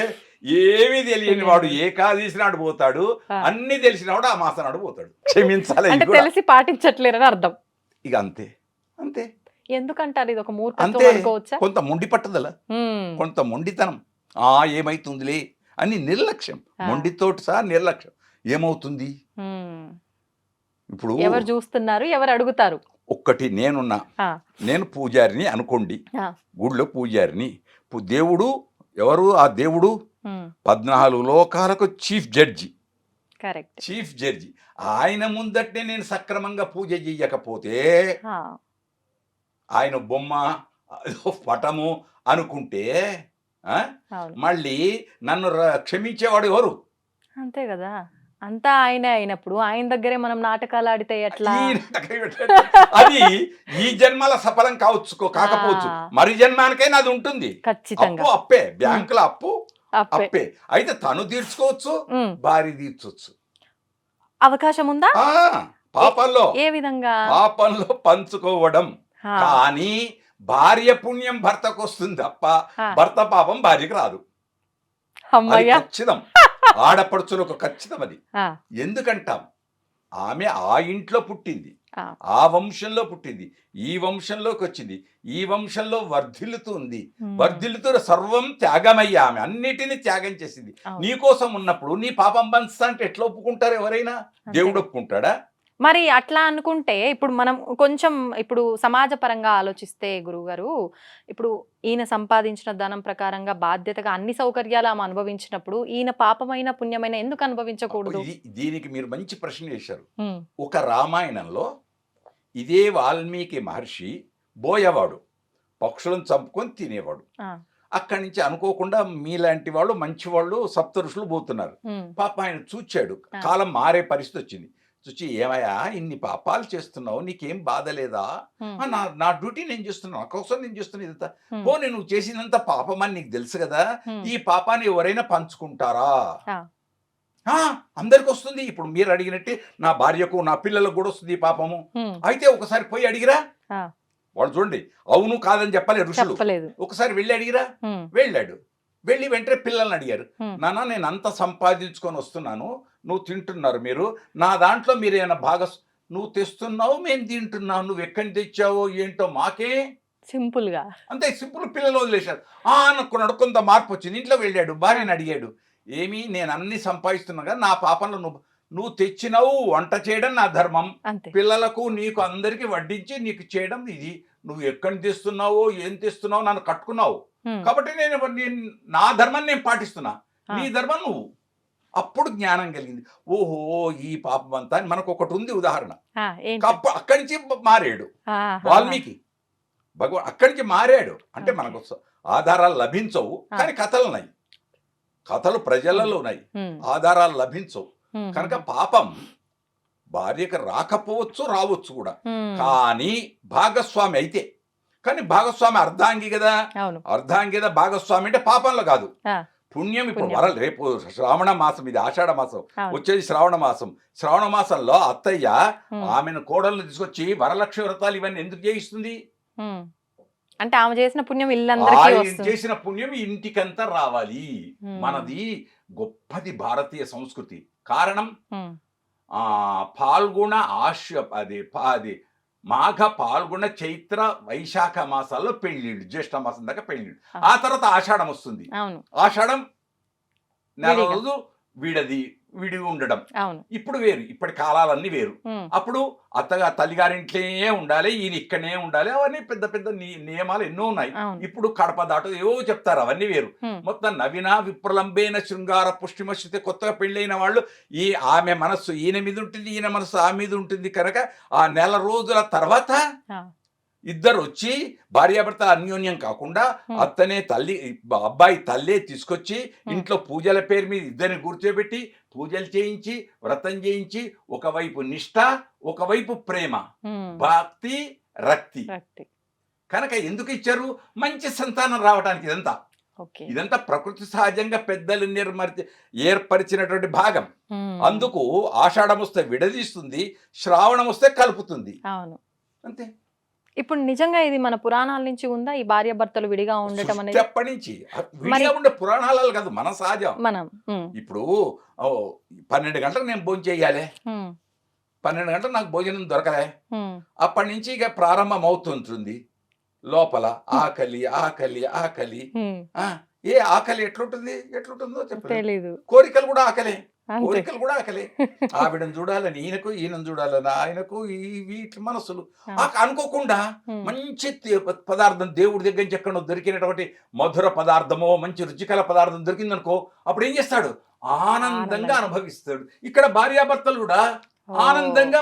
[SPEAKER 3] ఏమీ తెలియని వాడు ఏకాదశి నాడు పోతాడు, అన్ని తెలిసిన వాడు ఆ మాసం నాడు పోతాడు. క్షమించాలి,
[SPEAKER 4] తెలిసి పాటించట్లేరని అర్థం.
[SPEAKER 3] ఇక అంతే అంతే.
[SPEAKER 4] ఎందుకంటారు ఇది ఒక మూర్ఖత్వం అనుకోవచ్చా?
[SPEAKER 3] కొంత మొండి పట్టుదల, కొంత మొండితనం. ఏమైతుందిలే అని నిర్లక్ష్యం, మొండితోటి సహా నిర్లక్ష్యం. ఏమవుతుంది ఇప్పుడు? ఎవరు
[SPEAKER 4] చూస్తున్నారు, ఎవరు అడుగుతారు?
[SPEAKER 3] ఒక్కటి నేను పూజారిని అనుకోండి, గుడిలో పూజారిని. దేవుడు ఎవరు? ఆ దేవుడు 14 లోకాలకు chief judge.
[SPEAKER 4] Correct,
[SPEAKER 3] chief judge. ఆయన ముందటే నేను సక్రమంగా పూజ చెయ్యకపోతే, ఆయన బొమ్మ పటము అనుకుంటే మళ్ళీ నన్ను క్షమించేవాడు ఎవరు?
[SPEAKER 4] అంతే కదా. అంతా ఆయన అయినప్పుడు ఆయన దగ్గరే మనం నాటకాలు ఆడితే ఎట్లా?
[SPEAKER 3] అది ఈ జన్మల సఫలం కాకపోవచ్చు, మరి జన్మానికైనా అది ఉంటుంది.
[SPEAKER 4] ఖచ్చితంగా
[SPEAKER 3] అప్పే, బ్యాంకుల అప్పు అప్పే. అయితే తను తీర్చుకోవచ్చు, భార్య తీర్చొచ్చు.
[SPEAKER 4] అవకాశం ఉందా?
[SPEAKER 3] పాపంలో
[SPEAKER 4] ఏ విధంగా?
[SPEAKER 3] పాపంలో పంచుకోవడం. కానీ భార్య పుణ్యం భర్తకు వస్తుంది తప్ప
[SPEAKER 4] ఆ.
[SPEAKER 3] భర్త పాపం భార్యకి రాదు. అది
[SPEAKER 4] అమ్మయ్య
[SPEAKER 3] ఖచ్చితం. ఆడపడుచులకు ఖచ్చితం అది.
[SPEAKER 4] ఆ,
[SPEAKER 3] ఎందుకంటాం? ఆమె ఆ ఇంట్లో పుట్టింది,
[SPEAKER 4] ఆ,
[SPEAKER 3] ఆ వంశంలో పుట్టింది, ఈ వంశంలోకి వచ్చింది, ఈ వంశంలో వర్ధిల్లుతుంది.
[SPEAKER 4] ఉమ్,
[SPEAKER 3] వర్ధిల్లుతూ సర్వం త్యాగమయ్యా, ఆమె అన్నిటినీ త్యాగం చేసింది.
[SPEAKER 4] అవును.
[SPEAKER 3] నీ కోసం ఉన్నప్పుడు నీ పాపం పంచుతా అంటే ఎట్లా ఒప్పుకుంటారు ఎవరైనా? దేవుడు ఒప్పుకుంటాడా?
[SPEAKER 4] మరి అట్లా అనుకుంటే ఇప్పుడు మనం కొంచెం ఇప్పుడు సమాజ పరంగా ఆలోచిస్తే గురువుగారు, ఇప్పుడు ఈయన సంపాదించిన ధనం ప్రకారంగా బాధ్యతగా అన్ని సౌకర్యాలు ఆమె అనుభవించినప్పుడు ఈయన పాపమైన పుణ్యమైన ఎందుకు అనుభవించకూడదు?
[SPEAKER 3] దీనికి మీరు మంచి ప్రశ్న చేశారు.
[SPEAKER 4] ఉమ్,
[SPEAKER 3] ఒక రామాయణంలో ఇదే వాల్మీకి మహర్షి బోయవాడు, పక్షులను చంపుకొని తినేవాడు.
[SPEAKER 4] ఆ,
[SPEAKER 3] అక్కడి నుంచి అనుకోకుండా మీలాంటి వాళ్ళు మంచి వాళ్ళు సప్త ఋషులు పోతున్నారు.
[SPEAKER 4] ఉమ్,
[SPEAKER 3] పాప ఆయన చూచాడు,
[SPEAKER 4] ఆ.
[SPEAKER 3] కాలం మారే పరిస్థితి వచ్చింది. చూచి, ఏమయ్యా ఇన్ని పాపాలు చేస్తున్నావు, నీకేం బాధ లేదా?
[SPEAKER 4] ఉమ్,
[SPEAKER 3] నా నా డ్యూటీ నేను చేస్తున్నాను, నా కోసం నేను చేస్తున్నా ఇదంతా.
[SPEAKER 4] ఉమ్,
[SPEAKER 3] పోనీ నువ్వు చేసినంత పాపం అని నీకు తెలుసు కదా,
[SPEAKER 4] ఉమ్,
[SPEAKER 3] ఈ పాపాన్ని ఎవరైనా పంచుకుంటారా?
[SPEAKER 4] ఆ.
[SPEAKER 3] అందరికి వస్తుంది. ఇప్పుడు మీరు అడిగినట్టే నా భార్యకు నా పిల్లలకు కూడా వస్తుంది ఈ పాపము.
[SPEAKER 4] ఉమ్,
[SPEAKER 3] అయితే ఒకసారి పోయి అడిగిరా.
[SPEAKER 4] ఆ.
[SPEAKER 3] వాళ్ళు చూడండి, అవును కాదని చెప్పలే ఋషులు.
[SPEAKER 4] చెప్పలేదు.
[SPEAKER 3] ఒకసారి వెళ్ళి అడిగిరా.
[SPEAKER 4] ఉమ్,
[SPEAKER 3] వెళ్ళాడు. వెళ్ళి వెంటనే పిల్లల్ని అడిగారు,
[SPEAKER 4] ఉమ్,
[SPEAKER 3] నాన్న నేను అంత సంపాదించుకొని వస్తున్నాను, నువ్వు తింటున్నారు మీరు, నా దాంట్లో మీరు ఏమైనా నువ్వు తెస్తున్నావు మేము తింటున్నావు, నువ్వు ఎక్కడి తెచ్చావో ఏంటో మాకే.
[SPEAKER 4] సింపుల్ గా
[SPEAKER 3] అంతే సింపుల్. పిల్లలు వదిలేశారు. అనుకున్నాడు, కొంత మార్పు వచ్చింది. ఇంట్లో వెళ్ళాడు, భార్యని అడిగాడు, ఏమి నేను అన్ని సంపాదిస్తున్నా కదా, నా పాపంలో నువ్వు తెచ్చినావు, వంట చేయడం నా ధర్మం,
[SPEAKER 4] అంతే.
[SPEAKER 3] పిల్లలకు నీకు అందరికి వడ్డించి నీకు చేయడం ఇది, నువ్వు ఎక్కడి తెస్తున్నావో ఏం తెస్తున్నావో నన్ను కట్టుకున్నావు
[SPEAKER 4] ఉమ్,
[SPEAKER 3] కాబట్టి నేను నా ధర్మాన్ని నేను పాటిస్తున్నా, నీ
[SPEAKER 4] ఆ.
[SPEAKER 3] ధర్మం నువ్వు. అప్పుడు జ్ఞానం కలిగింది. ఓహో ఈ పాపం అంతా అని మనకు ఒకటి ఉంది ఉదాహరణ.
[SPEAKER 4] ఆ, ఏంటి?
[SPEAKER 3] అక్కడి నుంచి మారాడు
[SPEAKER 4] ఆహా.
[SPEAKER 3] వాల్మీకి. భగవాన్ అక్కడి నుంచి మారాడు. అంటే
[SPEAKER 4] ఓకే.
[SPEAKER 3] మనకు ఆధారాలు లభించవు, కానీ కథలు ఉన్నాయి, కథలు ప్రజలలో ఉన్నాయి,
[SPEAKER 4] ఉమ్,
[SPEAKER 3] ఆధారాలు లభించవు.
[SPEAKER 4] ఉమ్,
[SPEAKER 3] కనుక పాపం భార్యకు రాకపోవచ్చు, రావచ్చు కూడా.
[SPEAKER 4] ఉమ్,
[SPEAKER 3] కానీ భాగస్వామి అయితే, కానీ భాగస్వామి అర్ధాంగి కదా.
[SPEAKER 4] అవును.
[SPEAKER 3] అర్ధాంగి కదా భాగస్వామి అంటే పాపంలో కాదు,
[SPEAKER 4] ఆ,
[SPEAKER 3] పుణ్యం. ఇప్పుడు
[SPEAKER 4] పుణ్యం.
[SPEAKER 3] రేపు శ్రావణ మాసం, ఇది ఆషాఢ మాసం,
[SPEAKER 4] అవును.
[SPEAKER 3] వచ్చేది శ్రావణ మాసం. శ్రావణ మాసంలో అత్తయ్య
[SPEAKER 4] ఉమ్,
[SPEAKER 3] ఆమెను కోడలను తీసుకొచ్చి వరలక్ష్మి వ్రతాలు ఇవన్నీ ఎందుకు చేయిస్తుంది?
[SPEAKER 4] ఉమ్. అంటే ఆమె చేసిన పుణ్యం ఇల్లందరికీ
[SPEAKER 3] ఆయన
[SPEAKER 4] వస్తుంది.
[SPEAKER 3] చేసిన పుణ్యం ఇంటికంతా రావాలి.
[SPEAKER 4] ఉమ్,
[SPEAKER 3] మనది గొప్పది భారతీయ సంస్కృతి. కారణం
[SPEAKER 4] ఉమ్,
[SPEAKER 3] పాల్గొన అది మాఘ పాల్గొన చైత్ర వైశాఖ మాసాల్లో పెళ్ళిళ్ళు, జ్యేష్ఠ మాసం దాకా పెళ్ళిళ్ళు. ఆ తర్వాత ఆషాఢం వస్తుంది.
[SPEAKER 4] అవును.
[SPEAKER 3] ఆషాఢం నెల
[SPEAKER 4] విడిగా.
[SPEAKER 3] రోజు విడి ఉండడం.
[SPEAKER 4] అవును.
[SPEAKER 3] ఇప్పుడు వేరు, ఇప్పటి కాలాలన్నీ వేరు.
[SPEAKER 4] ఉమ్,
[SPEAKER 3] అప్పుడు తల్లిగారింట్లోనే ఉండాలి, ఈయన ఇక్కడనే ఉండాలి, అవన్నీ పెద్ద పెద్ద నియమాలు ఎన్నో ఉన్నాయి.
[SPEAKER 4] అవును.
[SPEAKER 3] ఇప్పుడు కడప దాటు ఏవో చెప్తారు, అవన్నీ వేరు.
[SPEAKER 4] ఉమ్,
[SPEAKER 3] మొత్తం నవీన విప్రలంబేన శృంగార పుష్టిమశ్రుతి, కొత్తగా పెళ్ళైన వాళ్ళు ఆమె మనస్సు ఈయన మీద ఉంటుంది, ఈయన మనస్సు ఆ మీద ఉంటుంది. కనుక ఆ నెల రోజుల తర్వాత
[SPEAKER 4] ఆ,
[SPEAKER 3] ఇద్దరు వచ్చి భార్యాభర్త అన్యోన్యం కాకుండా
[SPEAKER 4] Hmm.
[SPEAKER 3] అత్తనే తల్లి అబ్బాయి తల్లే తీసుకొచ్చి
[SPEAKER 4] Hmm.
[SPEAKER 3] ఇంట్లో పూజల పేరు మీద ఇద్దరిని కూర్చోబెట్టి పూజలు చేయించి వ్రతం చేయించి ఒకవైపు నిష్ఠ ఒకవైపు ప్రేమ
[SPEAKER 4] ఉమ్,
[SPEAKER 3] భక్తి రక్తి.
[SPEAKER 4] కరెక్ట్.
[SPEAKER 3] కనుక ఎందుకు ఇచ్చారు? మంచి సంతానం రావడానికి.
[SPEAKER 4] ఓకే.
[SPEAKER 3] ఇదంతా ప్రకృతి సహజంగా పెద్దలు ఏర్పరిచినటువంటి భాగం.
[SPEAKER 4] ఉమ్,
[SPEAKER 3] అందుకు ఆషాఢం వస్తే విడదీస్తుంది, శ్రావణం వస్తే కలుపుతుంది.
[SPEAKER 4] అవును.
[SPEAKER 3] అంతే.
[SPEAKER 4] ఇప్పుడు నిజంగా ఇది మన పురాణాల నుంచి ఉందా, ఈ భార్య భర్తలు విడిగా ఉండటం అనేది?
[SPEAKER 3] ఎప్పటి నుంచి విడిగా ఉండే పురాణాలు కాదు, మన సహజం.
[SPEAKER 4] మనం
[SPEAKER 3] ఇప్పుడు 12 గంటలకు నేను భోజనం చేయాలి, 12 గంటలకు నాకు భోజనం దొరకలే, అప్పటి నుంచి ఇక ప్రారంభం అవుతుంటుంది లోపల ఆకలి ఆకలి ఆకలి. ఏ ఆకలి ఎట్లుంటుందో చెప్పలేదు.
[SPEAKER 4] తెలీదు.
[SPEAKER 3] కోరికలు కూడా ఆకలే,
[SPEAKER 4] అంతే.
[SPEAKER 3] కోరికలు కూడా ఆకలే. ఆవిడని చూడాలని ఈయనను చూడాలని ఆయనకు వీటి మనసులు అనుకోకుండా మంచి పదార్థం దేవుడి దగ్గర నుంచి ఎక్కడో దొరికినటువంటి మధుర పదార్థమో మంచి రుచికల పదార్థం దొరికిందనుకో, అప్పుడు ఏం చేస్తాడు? ఆనందంగా అనుభవిస్తాడు. ఇక్కడ భార్యాభర్తలు కూడా ఆనందంగా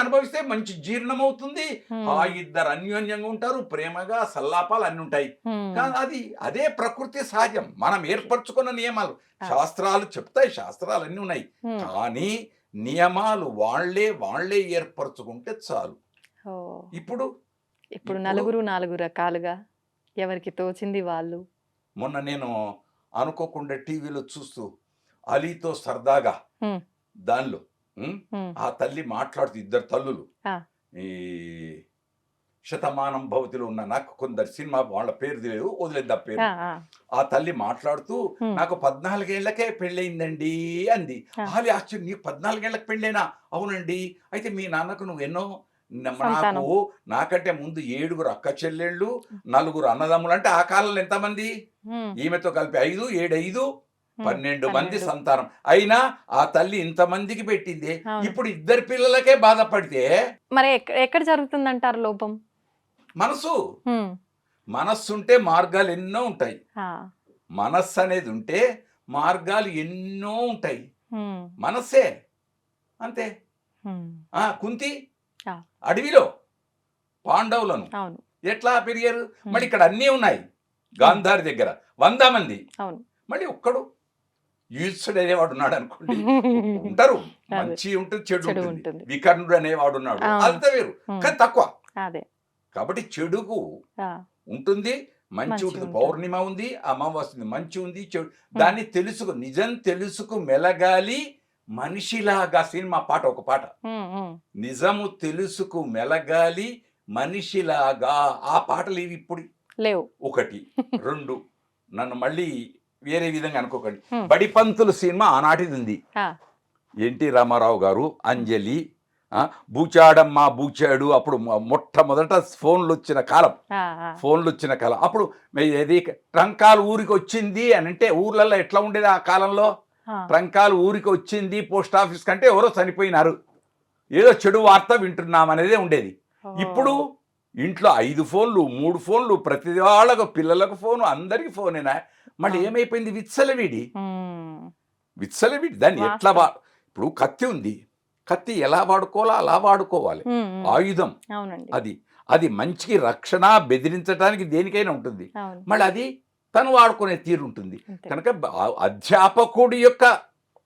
[SPEAKER 3] అనుభవిస్తే మంచి జీర్ణం అవుతుంది. ఆ ఇద్దరు అన్యోన్యంగా ఉంటారు, ప్రేమగా సల్లాపాలు అన్ని ఉంటాయి. కానీ అదే ప్రకృతి సహజం, మనం ఏర్పరచుకున్న నియమాలు. శాస్త్రాలు చెప్తాయి, శాస్త్రాలు అన్ని ఉన్నాయి, కానీ నియమాలు వాళ్ళే ఏర్పరచుకుంటే చాలు. ఇప్పుడు
[SPEAKER 4] నలుగురు 4 రకాలుగా ఎవరికి తోచింది వాళ్ళు.
[SPEAKER 3] మొన్న నేను అనుకోకుండా టీవీలో చూస్తూ అలీతో సరదాగా దానిలో ఆ తల్లి మాట్లాడుతూ, ఇద్దరు తల్లులు, ఈ శతమానం భవతిలో ఉన్న నాకు కొందరు సినిమా వాళ్ళ పేరు తెలియదు, వదిలేద్దాం పేరు. ఆ తల్లి మాట్లాడుతూ నాకు 14 ఏళ్లకే పెళ్ళయిందండి అంది. ఆలి ఆశ్చర్యం, నీకు 14 ఏళ్లకు పెళ్ళైనా? అవునండి. అయితే మీ నాన్నకు నువ్వు ఎన్నో? నాకు నాకంటే ముందు 7 అక్క చెల్లెళ్ళు, 4 అన్నదమ్ములు. అంటే ఆ కాలంలో ఎంతమంది? ఈమెతో కలిపి 5, 7, 5, 12 మంది సంతానం. అయినా ఆ తల్లి ఇంతమందికి పెట్టింది. ఇప్పుడు 2 పిల్లలకే బాధపడితే
[SPEAKER 4] మరి ఎక్కడ జరుగుతుందంటారు లోపం?
[SPEAKER 3] మనస్సు ఉంటే మార్గాలు ఎన్నో ఉంటాయి. మనస్సు అనేది ఉంటే మార్గాలు ఎన్నో ఉంటాయి. మనస్సే అంతే. కుంతి అడవిలో పాండవులను ఎట్లా పెరిగారు? మళ్ళీ ఇక్కడ అన్నీ ఉన్నాయి. గాంధారి దగ్గర 100 మంది, మళ్ళీ ఒక్కడు యూసుడు అనేవాడు ఉన్నాడు అనుకోండి. ఉంటారు, మంచి ఉంటుంది, చెడు ఉంటుంది. వికర్ణుడు అనేవాడు ఉన్నాడు, అంత వేరు, కానీ తక్కువ. కాబట్టి చెడుకు ఉంటుంది, మంచి ఉంటుంది. పౌర్ణిమ ఉంది, అమావాస్య ఉంది, మంచి ఉంది, చెడు. దాన్ని తెలుసుకు, నిజం తెలుసుకు మెలగాలి మనిషిలాగా. సినిమా పాట, ఒక పాట, నిజము తెలుసుకు మెలగాలి మనిషిలాగా. ఆ పాటలు ఇవి ఇప్పుడు లేవు. 1, 2 నన్ను మళ్ళీ వేరే విధంగా అనుకోకండి. బడిపంతులు సినిమా ఆనాటిది ఉంది. ఎన్టీ రామారావు గారు, అంజలి, బూచాడమ్మా బూచాడు. అప్పుడు మొట్టమొదట ఫోన్లు వచ్చిన కాలం. అప్పుడు ఏది ట్రంకాలు ఊరికి వచ్చింది అని అంటే ఊర్లలో ఎట్లా ఉండేది ఆ కాలంలో? ట్రంకాలు ఊరికి వచ్చింది పోస్ట్ ఆఫీస్ కంటే ఎవరో చనిపోయినారు, ఏదో చెడు వార్త వింటున్నాం అనేది ఉండేది. ఇప్పుడు ఇంట్లో 5 ఫోన్లు, 3 ఫోన్లు, ప్రతి వాళ్ళకు, పిల్లలకు ఫోను, అందరికి ఫోనేనా. మళ్ళీ ఏమైపోయింది? విచ్చలవిడి. దాన్ని ఎట్లా ఇప్పుడు కత్తి ఉంది, కత్తి ఎలా వాడుకోవాలో అలా వాడుకోవాలి. ఆయుధం అది మంచికి రక్షణ, బెదిరించడానికి, దేనికైనా ఉంటుంది. మళ్ళీ అది తను వాడుకునే తీరు ఉంటుంది. కనుక అధ్యాపకుడి యొక్క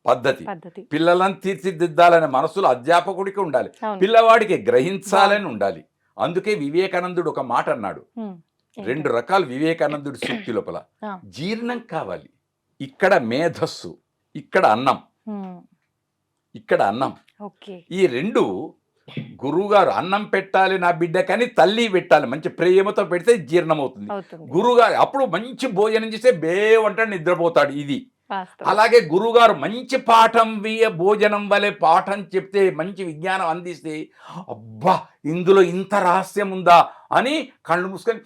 [SPEAKER 3] పద్ధతి, పిల్లలను తీర్చిదిద్దాలనే మనసులో అధ్యాపకుడికి ఉండాలి, పిల్లవాడికి గ్రహించాలని ఉండాలి. అందుకే వివేకానందుడు ఒక మాట అన్నాడు. 2 రకాలు వివేకానందుడి సూక్తి లోపల. జీర్ణం కావాలి, ఇక్కడ మేధస్సు, ఇక్కడ అన్నం. ఈ 2 గురువుగారు అన్నం పెట్టాలి నా బిడ్డకని తల్లి పెట్టాలి, మంచి ప్రేమతో పెడితే జీర్ణమవుతుంది. గురువుగారు అప్పుడు మంచి భోజనం చేస్తే బేవంటాడు, నిద్రపోతాడు. ఇది అలాగే గురువుగారు మంచి పాఠం భోజనం వలె పాఠం చెప్తే, మంచి విజ్ఞానం అందిస్తే, అబ్బా ఇందులో ఇంత రహస్యం ఉందా అని కళ్ళు మూసుకొని,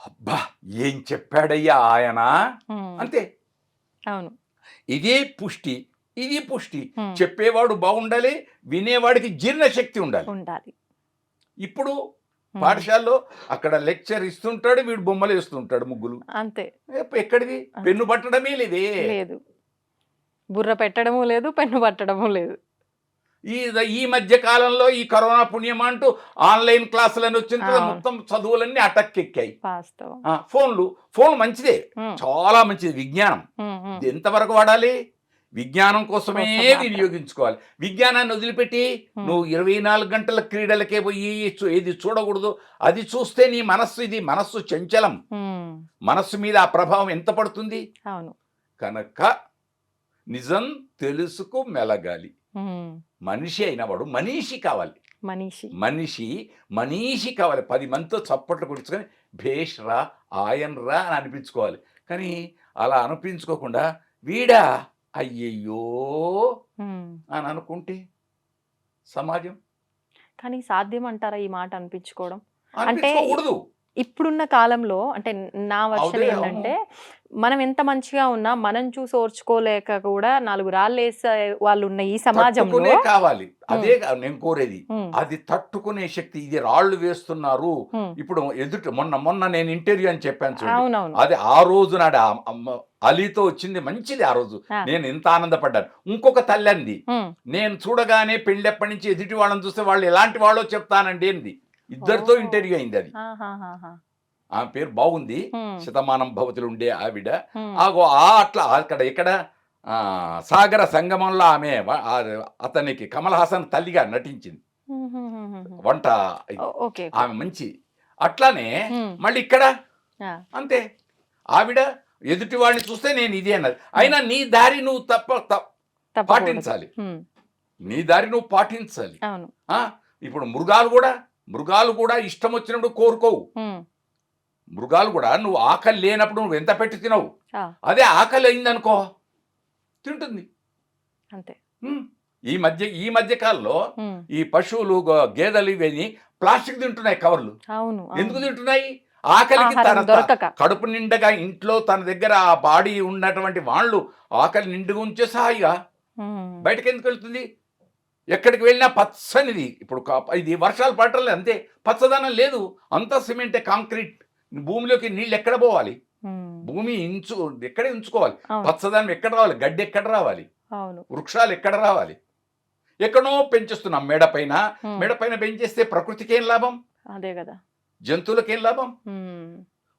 [SPEAKER 3] అబ్బా ఏం చెప్పాడయ్యా ఆయన, అంతే. ఇదే పుష్టి, ఇది పుష్టి. చెప్పేవాడు బాగుండాలి, వినేవాడికి జీర్ణశక్తి ఉండాలి. ఇప్పుడు పాఠశాలలో అక్కడ లెక్చర్ ఇస్తుంటాడు, వీడు బొమ్మలు వేస్తుంటాడు, ముగ్గులు, అంతే. ఎక్కడిది? పెన్ను పట్టడమే లేదు,
[SPEAKER 4] బుర్ర పెట్టడము లేదు, పెన్ను పట్టడము లేదు.
[SPEAKER 3] ఈ మధ్య కాలంలో ఈ కరోనా పుణ్యం అంటూ ఆన్లైన్ క్లాసులని వచ్చిన తర్వాత మొత్తం చదువులన్నీ అటక్కెక్కాయి. ఫోన్ మంచిదే, చాలా మంచిది. విజ్ఞానం ఎంతవరకు వాడాలి? విజ్ఞానం కోసమే వినియోగించుకోవాలి. విజ్ఞానాన్ని వదిలిపెట్టి నువ్వు 24 గంటల క్రీడలకే పోయి ఏది చూడకూడదు. అది చూస్తే నీ మనస్సు చంచలం, మనస్సు మీద ఆ ప్రభావం ఎంత పడుతుంది? కనుక నిజం తెలుసుకు మెలగాలి. మనిషి అయిన వాడు మనీషి కావాలి, మనీషి కావాలి. 10 మందితో చప్పట్లు కొట్టుకొని భేష్ రా, ఆయన్ రా అని అనిపించుకోవాలి. కానీ అలా అనిపించుకోకుండా వీడా అయ్యయ్యో అని అనుకుంటే సమాజం.
[SPEAKER 4] కానీ సాధ్యం అంటారా ఈ మాట అనిపించుకోవడం? అంటే ఇప్పుడున్న కాలంలో, అంటే నా వర్షన్ ఏంటంటే, మనం ఎంత మంచిగా ఉన్నా మనం చూసి ఓర్చుకోలేక కూడా 4 రాళ్ళు వేసే వాళ్ళు ఉన్న ఈ సమాజంలో
[SPEAKER 3] కావాలి. అదే నేను కోరేది, అది తట్టుకునే శక్తి. ఇది రాళ్ళు వేస్తున్నారు ఇప్పుడు ఎదుట. మొన్న నేను ఇంటర్వ్యూ అని చెప్పాను చూడండి, అది ఆ రోజు నాడు అలీతో వచ్చింది మంచిది. ఆ రోజు నేను ఎంత ఆనందపడ్డాను. ఇంకొక తల్లి అంది, నేను చూడగానే పెళ్ళెప్పటి నుంచి ఎదుటి వాళ్ళని చూస్తే వాళ్ళు ఎలాంటి వాళ్ళో చెప్తానండి అంది. 2తో ఇంటర్వ్యూ అయింది అది. ఆమె పేరు బాగుంది, శతమానం భవతిలో ఉండే ఆవిడ. అట్లా ఇక్కడ సాగర సంగమంలో ఆమె అతనికి కమల్ హాసన్ తల్లిగా నటించింది, వంట ఆమె మంచి. అట్లానే మళ్ళీ ఇక్కడ అంతే, ఆవిడ ఎదుటి వాడిని చూస్తే నేను ఇది అన్నది. అయినా నీ దారి నువ్వు పాటించాలి, నీ దారి నువ్వు పాటించాలి. ఇప్పుడు మృగాలు కూడా మృగాలు కూడా ఇష్టం వచ్చినప్పుడు కోరుకోవు.
[SPEAKER 4] ఉమ్,
[SPEAKER 3] మృగాలు కూడా నువ్వు ఆకలి లేనప్పుడు నువ్వు ఎంత పెట్టి తినవు.
[SPEAKER 4] ఆ,
[SPEAKER 3] అదే ఆకలి అయిందనుకో తింటుంది.
[SPEAKER 4] అంతే.
[SPEAKER 3] ఉమ్. ఈ మధ్య కాలంలో
[SPEAKER 4] ఉమ్,
[SPEAKER 3] ఈ పశువులు గేదెలు ఇవన్నీ ప్లాస్టిక్ తింటున్నాయి కవర్లు.
[SPEAKER 4] అవును
[SPEAKER 3] ఎందుకు తింటున్నాయి? ఆకలికి
[SPEAKER 4] ఆహారం
[SPEAKER 3] తన
[SPEAKER 4] దొరకక.
[SPEAKER 3] కడుపు నిండగా ఇంట్లో తన దగ్గర ఆ బాడీ ఉన్నటువంటి వాళ్ళు ఆకలి నిండుగా ఉంచే హాయిగా
[SPEAKER 4] ఉమ్,
[SPEAKER 3] బయటకు ఎందుకు వెళ్తుంది? ఎక్కడికి వెళ్ళినా పచ్చనిది. ఇప్పుడు ఇది వర్షాలు పడటం లేదు, అంతే, పచ్చదనం లేదు, అంతా సిమెంటే, కాంక్రీట్. భూమిలోకి నీళ్ళు ఎక్కడ పోవాలి?
[SPEAKER 4] ఉమ్,
[SPEAKER 3] భూమి ఎక్కడే ఉంచుకోవాలి.
[SPEAKER 4] అవును
[SPEAKER 3] పచ్చదనం ఎక్కడ రావాలి? గడ్డి ఎక్కడ రావాలి?
[SPEAKER 4] అవును.
[SPEAKER 3] వృక్షాలు ఎక్కడ రావాలి? ఎక్కడో పెంచేస్తున్నాం మేడపైన.
[SPEAKER 4] ఉమ్,
[SPEAKER 3] మేడపైన పెంచేస్తే ప్రకృతికి ఏం లాభం?
[SPEAKER 4] అదే కదా.
[SPEAKER 3] జంతువులకేం లాభం?
[SPEAKER 4] ఉమ్,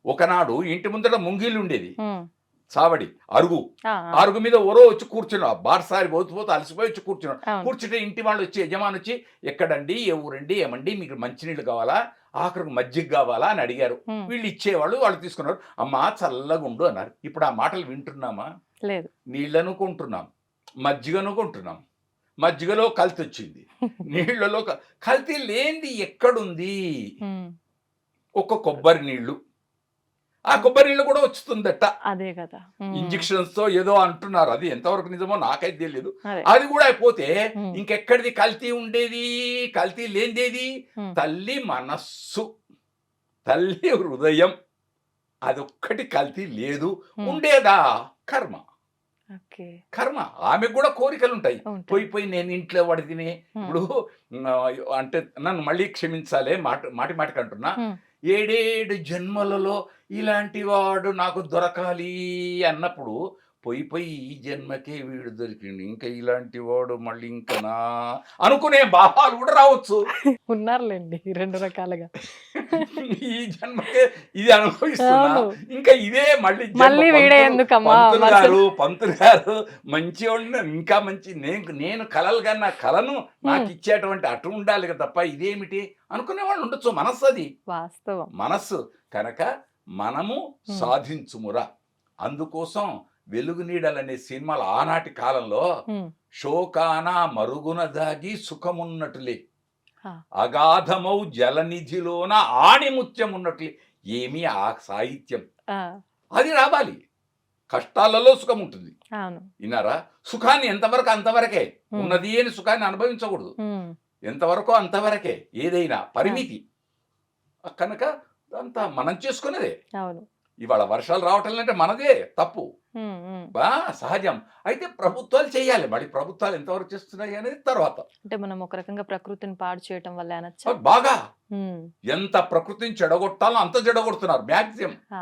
[SPEAKER 3] ఒకనాడు ఇంటి ముందర ముంగీలు ఉండేది,
[SPEAKER 4] ఉమ్,
[SPEAKER 3] సావడి అరుగు.
[SPEAKER 4] ఆ, ఆ,
[SPEAKER 3] అరుగు మీద ఓరో వచ్చి కూర్చున్నాడు, బాటసారి పోతూ అలసిపోయి వచ్చి కూర్చున్నాడు.
[SPEAKER 4] అవును.
[SPEAKER 3] కూర్చుంటే ఇంటి వాళ్ళు వచ్చి, యజమాని వచ్చి, ఎక్కడండి, ఏ ఊరండి, ఏమండి మీకు మంచినీళ్ళు కావాలా, ఆఖరికి మజ్జిగ కావాలా అని అడిగారు.
[SPEAKER 4] ఉమ్,
[SPEAKER 3] వీళ్ళు ఇచ్చేవాళ్ళు, వాళ్ళు తీసుకున్నారు. అమ్మా చల్లగా ఉండు అన్నారు. ఇప్పుడు ఆ మాటలు వింటున్నామా?
[SPEAKER 4] లేదు.
[SPEAKER 3] నీళ్ళను కొంటున్నాం, మజ్జిగను కొంటున్నాం. మజ్జిగలో కల్తీ వచ్చింది, నీళ్లలో కల్తీ లేనిది ఎక్కడుంది?
[SPEAKER 4] ఉమ్,
[SPEAKER 3] ఒక్క కొబ్బరి నీళ్లు, ఆ కొబ్బరి నీళ్ళు కూడా వస్తుందట
[SPEAKER 4] అదే కదా. ఉమ్,
[SPEAKER 3] ఇంజక్షన్స్ తో ఏదో అంటున్నారు. అది ఎంతవరకు నిజమో నాకైతే తెలియదు.
[SPEAKER 4] అదే.
[SPEAKER 3] అది కూడా అయిపోతే
[SPEAKER 4] ఉమ్,
[SPEAKER 3] ఇంకెక్కడిది కల్తీ ఉండేది? కల్తీ లేనిదేది
[SPEAKER 4] ఉమ్,
[SPEAKER 3] తల్లి మనస్సు, తల్లి హృదయం, అదొక్కటి కల్తీ లేదు.
[SPEAKER 4] ఉమ్,
[SPEAKER 3] ఉండేదా? కర్మ.
[SPEAKER 4] ఓకే.
[SPEAKER 3] కర్మ. ఆమెకు కూడా కోరికలు ఉంటాయి.
[SPEAKER 4] ఉంటాయి.
[SPEAKER 3] పోయి నేను ఇంట్లో వాడి తిని
[SPEAKER 4] ఉమ్,
[SPEAKER 3] ఇప్పుడు అంటే నన్ను మళ్ళీ క్షమించాలి, మాటికి అంటున్నా.
[SPEAKER 4] ఉమ్,
[SPEAKER 3] 7 జన్మలలో ఇలాంటి వాడు నాకు దొరకాలి అన్నప్పుడు పోయి ఈ జన్మకే వీడు దొరికిండు, ఇంకా ఇలాంటి వాడు మళ్ళీ ఇంకనా అనుకునే భావాలు కూడా రావచ్చు.
[SPEAKER 4] ఉన్నారులేండి రెండు రకాలుగా.
[SPEAKER 3] ఈ జన్మకే ఇది అనుభవిస్తున్నా,
[SPEAKER 4] అవును.
[SPEAKER 3] ఇంకా ఇదే మళ్ళీ జన్మ.
[SPEAKER 4] మళ్ళీ వీడే ఎందుకమ్మా?
[SPEAKER 3] పంతులు గారు మంచి ఇంకా మంచి, నేను కలలుగా నా కలను నాకు ఇచ్చేటువంటి అటు ఉండాలి కదా తప్ప ఇదేమిటి అనుకునే వాళ్ళు ఉండొచ్చు. మనస్సు, అది
[SPEAKER 4] వాస్తవం.
[SPEAKER 3] మనస్సు. కనుక మనము సాధించుమురా. అందుకోసం వెలుగు నీడలనే సినిమాలు ఆనాటి కాలంలో
[SPEAKER 4] ఉమ్,
[SPEAKER 3] శోకాన మరుగున దాగి సుఖమున్నటులే,
[SPEAKER 4] ఆ,
[SPEAKER 3] అగాధమౌ జలనిధిలోన ఆణిముత్యం ఉన్నట్లే. ఏమి ఆ సాహిత్యం,
[SPEAKER 4] ఆ,
[SPEAKER 3] అది రావాలి. కష్టాలలో సుఖం ఉంటుంది.
[SPEAKER 4] అవును.
[SPEAKER 3] విన్నారా? సుఖాన్ని ఎంతవరకు అంతవరకే,
[SPEAKER 4] ఉమ్,
[SPEAKER 3] ఉన్నది అని సుఖాన్ని అనుభవించకూడదు.
[SPEAKER 4] ఉమ్,
[SPEAKER 3] ఎంతవరకు అంతవరకే, ఏదైనా పరిమితి. కనుక అంతా మనం చేసుకునేదే.
[SPEAKER 4] అవును.
[SPEAKER 3] ఇవాళ వర్షాలు రావటం అంటే మనదే తప్పు,
[SPEAKER 4] ఉమ్, ఉమ్.
[SPEAKER 3] సహజం. అయితే ప్రభుత్వాలు చేయాలి. మరి ప్రభుత్వాలు ఎంతవరకు చేస్తున్నాయి అనేది తర్వాత.
[SPEAKER 4] అంటే మనం ఒక రకంగా ప్రకృతిని పాడు చేయటం వల్ల అనొచ్చా?
[SPEAKER 3] బాగా
[SPEAKER 4] ఉమ్,
[SPEAKER 3] ఎంత ప్రకృతిని చెడగొట్టాలో అంత చెడగొడుతున్నారు. మ్యాక్సిమం
[SPEAKER 4] ఆ,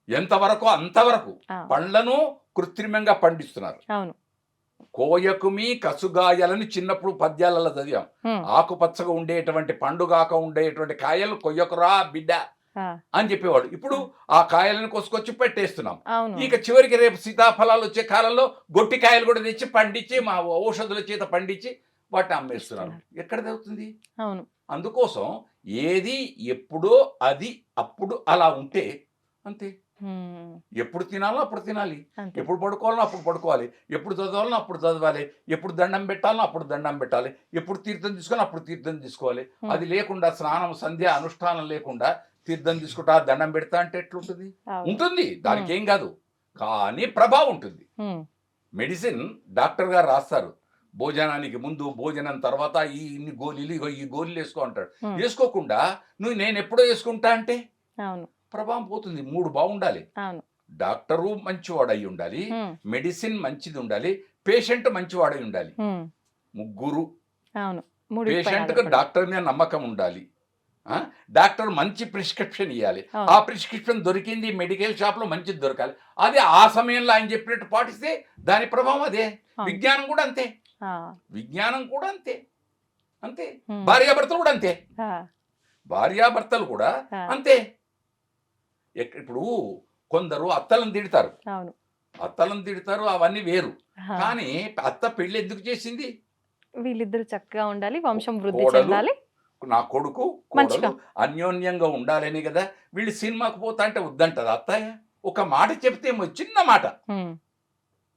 [SPEAKER 3] ఎంతవరకు అంతవరకు
[SPEAKER 4] ఆ,
[SPEAKER 3] పండ్లను కృత్రిమంగా పండిస్తున్నారు.
[SPEAKER 4] అవును.
[SPEAKER 3] కోయకుమి కసుగాయలని చిన్నప్పుడు పద్యాలలో చదివాం.
[SPEAKER 4] ఉమ్,
[SPEAKER 3] ఆకుపచ్చగా ఉండేటువంటి పండుగాక ఉండేటువంటి కాయలు కొయ్యకురా బిడ్డ
[SPEAKER 4] ఆ,
[SPEAKER 3] అని చెప్పేవాడు. ఇప్పుడు ఆ కాయలను కోసుకొచ్చి పెట్టేస్తున్నాం.
[SPEAKER 4] అవును.
[SPEAKER 3] ఇక చివరికి రేపు సీతాఫలాలు వచ్చే కాలంలో గొట్టి కాయలు కూడా తెచ్చి పండించి మా ఔషధుల చేత పండించి వాటిని అమ్మేస్తున్నారు. ఎక్కడ అవుతుంది?
[SPEAKER 4] అవును.
[SPEAKER 3] అందుకోసం ఏది ఎప్పుడో అది అప్పుడు అలా ఉంటే అంతే.
[SPEAKER 4] ఉమ్,
[SPEAKER 3] ఎప్పుడు తినాలో అప్పుడు తినాలి,
[SPEAKER 4] అంతే.
[SPEAKER 3] ఎప్పుడు పడుకోవాలో అప్పుడు పడుకోవాలి, ఎప్పుడు చదవాలో అప్పుడు చదవాలి, ఎప్పుడు దండం పెట్టాలో అప్పుడు దండం పెట్టాలి, ఎప్పుడు తీర్థం తీసుకోవాలో అప్పుడు తీర్థం తీసుకోవాలి.
[SPEAKER 4] ఉమ్,
[SPEAKER 3] అది లేకుండా స్నానం సంధ్య అనుష్ఠానం లేకుండా తీర్థం తీసుకుంటా దండం పెడతా అంటే ఎట్లుంటుంది?
[SPEAKER 4] అవును.
[SPEAKER 3] ఉంటుంది, దానికి ఏం కాదు, కానీ ప్రభావం ఉంటుంది.
[SPEAKER 4] ఉమ్,
[SPEAKER 3] మెడిసిన్ డాక్టర్ గారు రాస్తారు, భోజనానికి ముందు భోజనం తర్వాత ఇన్ని గోళీలు, ఇగో ఈ గోళీలు వేసుకో అంటాడు.
[SPEAKER 4] ఉమ్,
[SPEAKER 3] వేసుకోకుండా నువ్వు నేను ఎప్పుడో వేసుకుంటా అంటే
[SPEAKER 4] అవును.
[SPEAKER 3] ప్రభావం పోతుంది. 3 బాగుండాలి.
[SPEAKER 4] అవును.
[SPEAKER 3] డాక్టరు మంచివాడు అయి ఉండాలి,
[SPEAKER 4] ఉమ్,
[SPEAKER 3] మెడిసిన్ మంచిది ఉండాలి, పేషెంట్ మంచివాడై ఉండాలి.
[SPEAKER 4] ఉమ్,
[SPEAKER 3] ముగ్గురు.
[SPEAKER 4] అవును. మూడు
[SPEAKER 3] పేషెంట్కి డాక్టర్ మీద నమ్మకం ఉండాలి. డాక్టర్ మంచి ప్రిస్క్రిప్షన్ ఇవ్వాలి. ఆ ప్రిస్క్రిప్షన్ దొరికింది మెడికల్ షాప్లో మంచిది దొరకాలి. అదే ఆ సమయంలో ఆయన చెప్పినట్టు పాటిస్తే దాని ప్రభావం అదే. విజ్ఞానం కూడా అంతే, విజ్ఞానం కూడా అంతే, అంతే. భార్యాభర్తలు కూడా అంతే, భార్యాభర్తలు కూడా అంతే. ఇప్పుడు కొందరు అత్తలను తిడతారు, అత్తలను తిడతారు, అవన్నీ వేరు. కానీ అత్త పెళ్లి ఎందుకు చేసింది?
[SPEAKER 4] వీళ్ళిద్దరు చక్కగా ఉండాలి, వంశం వృద్ధి
[SPEAKER 3] కోడలు,
[SPEAKER 4] చెందాలి,
[SPEAKER 3] నా కొడుకు కోడలు అన్యోన్యంగా ఉండాలని కదా. వీళ్ళు సినిమాకు పోతా అంటే వద్దంటది అత్తయ్య. ఒక మాట చెప్తే చిన్న మాట,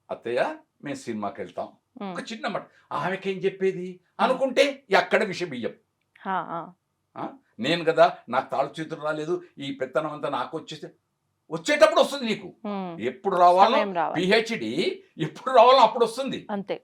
[SPEAKER 3] అత్తయ్య మేము సినిమాకి వెళ్తాం, ఒక చిన్న మాట. ఆమెకేం చెప్పేది అనుకుంటే అక్కడ విషబియ్యం. నేను కదా నాకు తాళు చేతులు రాలేదు, ఈ పెత్తనం అంతా నాకు వచ్చేటప్పుడు వస్తుంది నీకు.
[SPEAKER 4] ఉమ్,
[SPEAKER 3] ఎప్పుడు రావాలో
[SPEAKER 4] సమయం రావాలి.
[SPEAKER 3] పిహెచ్డి ఎప్పుడు రావాలో అప్పుడు వస్తుంది.
[SPEAKER 4] అంతే